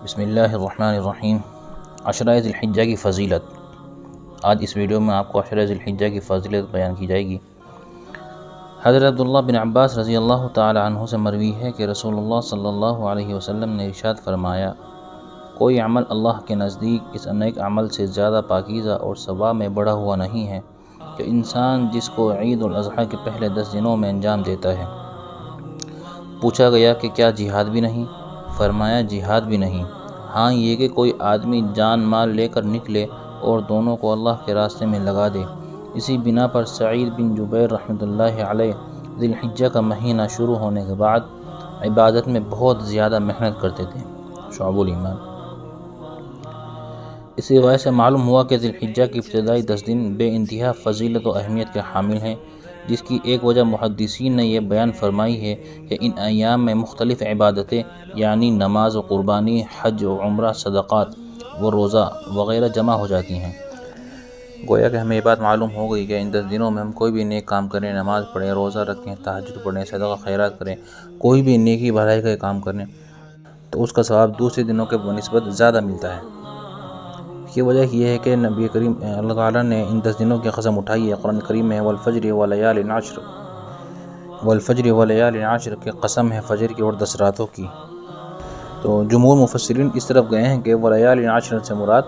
بسم اللہ الرحمن الرحیم۔ عشرہ ذی الحجہ کی فضیلت۔ آج اس ویڈیو میں آپ کو عشرہ ذی الحجہ کی فضیلت بیان کی جائے گی۔ حضرت عبداللہ بن عباس رضی اللہ تعالی عنہ سے مروی ہے کہ رسول اللہ صلی اللہ علیہ وسلم نے ارشاد فرمایا، کوئی عمل اللہ کے نزدیک اس نیک عمل سے زیادہ پاکیزہ اور ثواب میں بڑھا ہوا نہیں ہے کہ انسان جس کو عید الاضحیٰ کے پہلے 10 دنوں میں انجام دیتا ہے۔ پوچھا گیا کہ کیا جہاد بھی نہیں؟ فرمایا جہاد بھی نہیں، ہاں یہ کہ کوئی آدمی جان مال لے کر نکلے اور دونوں کو اللہ کے راستے میں لگا دے۔ اسی بنا پر سعید بن جبیر رحمۃ اللہ علیہ ذی الحجہ کا مہینہ شروع ہونے کے بعد عبادت میں بہت زیادہ محنت کرتے تھے۔ شعب الایمان۔ اس روایت سے معلوم ہوا کہ ذی الحجہ کی ابتدائی 10 دن بے انتہا فضیلت و اہمیت کے حامل ہیں، جس کی ایک وجہ محدثین نے یہ بیان فرمائی ہے کہ ان ایام میں مختلف عبادتیں یعنی نماز و قربانی، حج و عمرہ، صدقات و روزہ وغیرہ جمع ہو جاتی ہیں۔ گویا کہ ہمیں یہ بات معلوم ہو گئی کہ ان 10 دنوں میں ہم کوئی بھی نیک کام کریں، نماز پڑھیں، روزہ رکھیں، تہجد پڑھیں، صدقہ خیرات کریں، کوئی بھی نیکی بھلائی کا کام کریں تو اس کا ثواب دوسرے دنوں کے بنسبت زیادہ ملتا ہے۔ اس کی وجہ یہ ہے کہ نبی کریم اللہ تعالیٰ نے ان 10 دنوں کی قسم اٹھائی ہے۔ قرآن کریم میں والفجر ولیال عشر، والفجر ولیال عشر کی قسم ہے فجر کی اور 10 راتوں کی۔ تو جمہور مفسرین اس طرف گئے ہیں کہ ولیال عشر سے مراد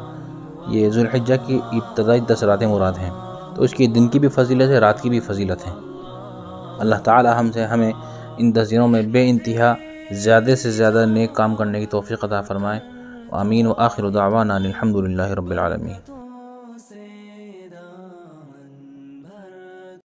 یہ ذی الحجہ کی ابتدائی 10 راتیں مراد ہیں، تو اس کی دن کی بھی فضیلت ہے، رات کی بھی فضیلت ہے۔ اللہ تعالیٰ ہمیں ان 10 دنوں میں بے انتہا زیادہ سے زیادہ نیک کام کرنے کی توفیق عطا فرمائے۔ آمین۔ وآخر دعوانا الحمد للہ رب العالمین۔